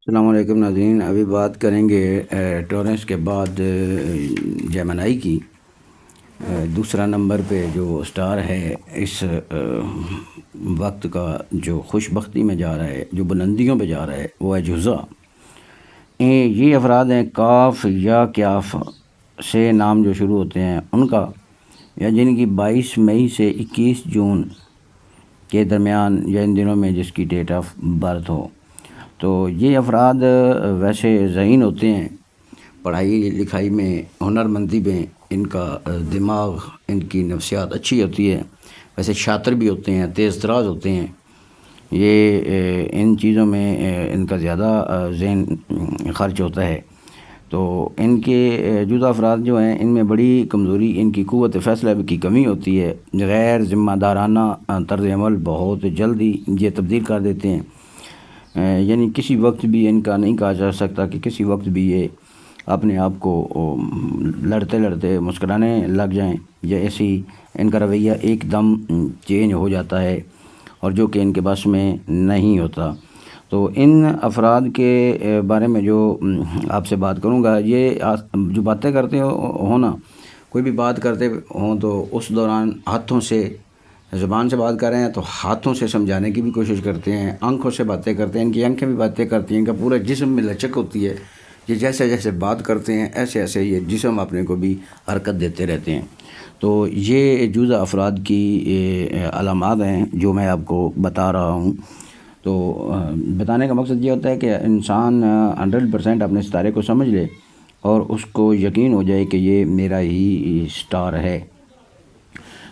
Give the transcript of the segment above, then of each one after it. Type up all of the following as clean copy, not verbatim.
السلام علیکم ناظرین، ابھی بات کریں گے ٹورنس کے بعد جیمنائی کی۔ دوسرا نمبر پہ جو سٹار ہے اس وقت کا، جو خوش بختی میں جا رہا ہے، جو بلندیوں پہ جا رہا ہے، وہ ہے جوزا۔ یہ افراد ہیں کاف یا کیاف سے نام جو شروع ہوتے ہیں ان کا، یا جن کی 22 مئی سے 21 جون کے درمیان یا ان دنوں میں جس کی ڈیٹ آف برتھ ہو، تو یہ افراد ویسے ذہین ہوتے ہیں، پڑھائی لکھائی میں، ہنر مندی میں ان کا دماغ، ان کی نفسیات اچھی ہوتی ہے، ویسے شاطر بھی ہوتے ہیں، تیز تراز ہوتے ہیں۔ یہ ان چیزوں میں ان کا زیادہ ذہن خرچ ہوتا ہے۔ تو ان کے جزء افراد جو ہیں ان میں بڑی کمزوری ان کی قوت فیصلہ کی کمی ہوتی ہے۔ غیر ذمہ دارانہ طرز عمل بہت جلدی یہ تبدیل کر دیتے ہیں، یعنی کسی وقت بھی ان کا نہیں کہا جا سکتا کہ کسی وقت بھی یہ اپنے آپ کو لڑتے لڑتے مسکرانے لگ جائیں، یا ایسی ان کا رویہ ایک دم چینج ہو جاتا ہے، اور جو کہ ان کے بس میں نہیں ہوتا۔ تو ان افراد کے بارے میں جو آپ سے بات کروں گا، یہ جو باتیں کرتے ہوں نا، کوئی بھی بات کرتے ہوں تو اس دوران ہاتھوں سے، زبان سے بات کر رہے ہیں تو ہاتھوں سے سمجھانے کی بھی کوشش کرتے ہیں، آنکھوں سے باتیں کرتے ہیں، ان کی آنکھیں بھی باتیں کرتی ہیں، ان کا پورا جسم میں لچک ہوتی ہے۔ یہ جیسے جیسے بات کرتے ہیں ایسے ایسے یہ جسم اپنے کو بھی حرکت دیتے رہتے ہیں۔ تو یہ جزء افراد کی علامات ہیں جو میں آپ کو بتا رہا ہوں۔ تو بتانے کا مقصد یہ ہوتا ہے کہ انسان 100% اپنے ستارے کو سمجھ لے اور اس کو یقین ہو جائے کہ یہ میرا ہی سٹار ہے۔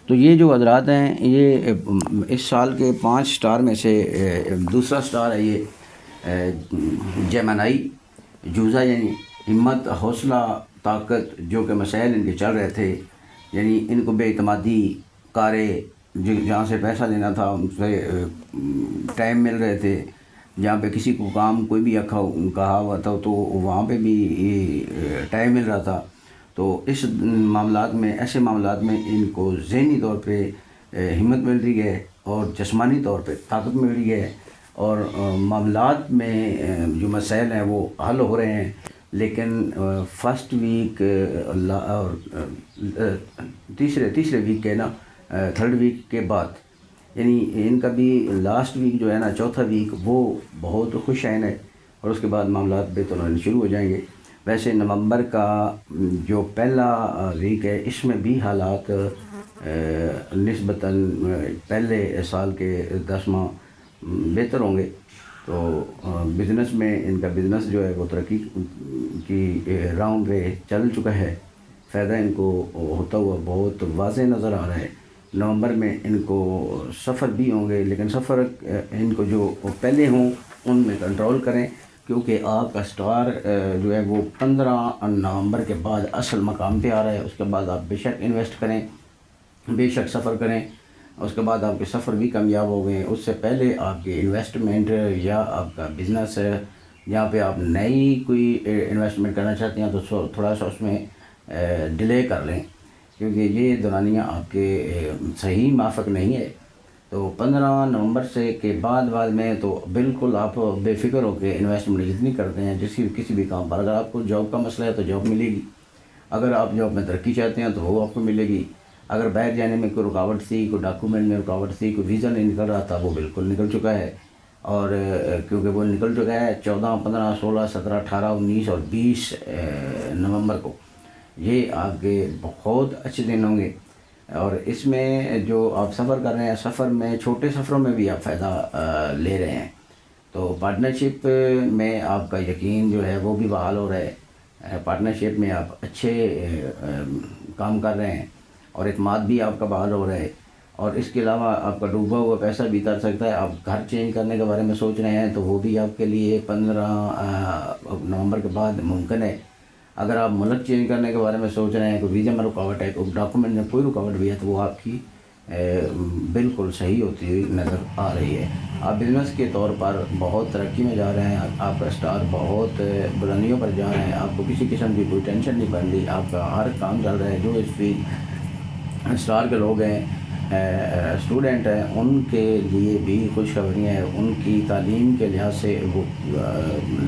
تو یہ جو حضرات ہیں، یہ اس سال کے 5 سٹار میں سے دوسرا سٹار ہے یہ جیمنائی جوزا، یعنی ہمت، حوصلہ، طاقت، جو کہ مسائل ان کے چل رہے تھے، یعنی ان کو بے اعتمادی، کارے جہاں سے پیسہ لینا تھا ان سے ٹائم مل رہے تھے، جہاں پہ کسی کو کام کوئی بھی کہا ہوا تھا تو وہاں پہ بھی ٹائم مل رہا تھا۔ تو اس معاملات میں، ایسے معاملات میں ان کو ذہنی طور پہ ہمت مل رہی ہے، اور جسمانی طور پہ طاقت مل رہی ہے، اور معاملات میں جو مسائل ہیں وہ حل ہو رہے ہیں۔ لیکن فرسٹ ویک اور تیسرے ویک کے نا، تھرڈ ویک کے بعد، یعنی ان کا بھی لاسٹ ویک جو ہے نا، چوتھا ویک، وہ بہت خوش عین ہے، اور اس کے بعد معاملات بہتر ہونے شروع ہو جائیں گے۔ ویسے نومبر کا جو پہلا ویک ہے، اس میں بھی حالات نسبتاً پہلے سال کے 10 ماہ بہتر ہوں گے۔ تو بزنس میں ان کا بزنس جو ہے وہ ترقی کی راؤنڈ پہ چل چکا ہے، فائدہ ان کو ہوتا ہوا بہت واضح نظر آ رہا ہے۔ نومبر میں ان کو سفر بھی ہوں گے، لیکن سفر ان کو جو پہلے ہوں ان میں کنٹرول کریں، کیونکہ آپ کا سٹار جو ہے وہ 15 نومبر کے بعد اصل مقام پہ آ رہا ہے۔ اس کے بعد آپ بے شک انویسٹ کریں، بے شک سفر کریں، اس کے بعد آپ کے سفر بھی کامیاب ہو گئے۔ اس سے پہلے آپ کی انویسٹمنٹ یا آپ کا بزنس ہے، جہاں پہ آپ نئی کوئی انویسٹمنٹ کرنا چاہتے ہیں تو تھوڑا سا اس میں ڈیلے کر لیں، کیونکہ یہ دورانیہ آپ کے صحیح موافق نہیں ہے۔ تو 15 نومبر سے کے بعد میں تو بالکل آپ بے فکر ہو کے انویسٹمنٹ جتنی کرتے ہیں کسی بھی کام پر، اگر آپ کو جاب کا مسئلہ ہے تو جاب ملے گی، اگر آپ جاب میں ترقی چاہتے ہیں تو وہ آپ کو ملے گی، اگر باہر جانے میں کوئی رکاوٹ تھی، کوئی ڈاکومنٹ میں رکاوٹ تھی، کوئی ویزا نہیں نکل رہا تھا، وہ بالکل نکل چکا ہے۔ اور کیونکہ وہ نکل چکا ہے 14، 15، 16، 17، 18، 19 اور 20 نومبر کو، یہ آپ کے بہت اچھے دن ہوں گے۔ اور اس میں جو آپ سفر کر رہے ہیں، سفر میں چھوٹے سفروں میں بھی آپ فائدہ لے رہے ہیں، تو پارٹنرشپ میں آپ کا یقین جو ہے وہ بھی بحال ہو رہا ہے، پارٹنرشپ میں آپ اچھے کام کر رہے ہیں، اور اعتماد بھی آپ کا بحال ہو رہا ہے۔ اور اس کے علاوہ آپ کا ڈوبا ہوا پیسہ بھی تر سکتا ہے۔ آپ گھر چینج کرنے کے بارے میں سوچ رہے ہیں تو وہ بھی آپ کے لیے 15 نومبر کے بعد ممکن ہے۔ اگر آپ ملک چینج کرنے کے بارے میں سوچ رہے ہیں، کوئی ویزا میں رکاوٹ ہے، کوئی ڈاکومنٹ میں کوئی رکاوٹ بھی ہے، تو وہ آپ کی بالکل صحیح ہوتی ہوئی نظر آ رہی ہے۔ آپ بزنس کے طور پر بہت ترقی میں جا رہے ہیں، آپ کا سٹار بہت بلندیوں پر جا رہے ہیں، آپ کو کسی قسم کی کوئی ٹینشن نہیں بن رہی، آپ کا ہر کام چل رہا ہے۔ جو اس ویک سٹار کے لوگ ہیں اسٹوڈنٹ ہیں ان کے لیے بھی خوشخبری ہے. ان کی تعلیم کے لحاظ سے وہ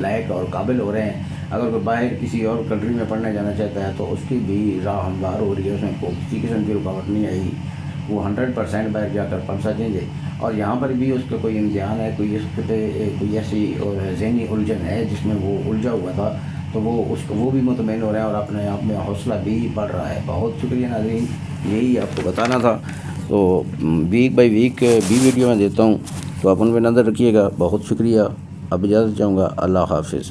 لائق اور قابل ہو رہے ہیں. اگر کوئی باہر کسی اور کنٹری میں پڑھنے جانا چاہتا ہے تو اس کی بھی راہ ہموار ہو رہی ہے, اس میں کسی قسم کی رکاوٹ نہیں آئی. وہ 100% باہر جا کر پڑھ سکیں گے. اور یہاں پر بھی اس کا کوئی امتحان ہے, کوئی اس پہ کوئی ایسی ذہنی الجھن ہے جس میں وہ الجھا ہوا تھا, تو وہ بھی مطمئن ہو رہے ہیں اور اپنے آپ میں حوصلہ بھی بڑھ رہا ہے. بہت شکریہ ناظرین, یہی آپ کو بتانا تھا. تو ویک بائی ویک بھی ویڈیو میں دیتا ہوں, تو آپ ان پہ نظر رکھیے گا. بہت شکریہ. اب اجازت چاہوں گا. اللہ حافظ.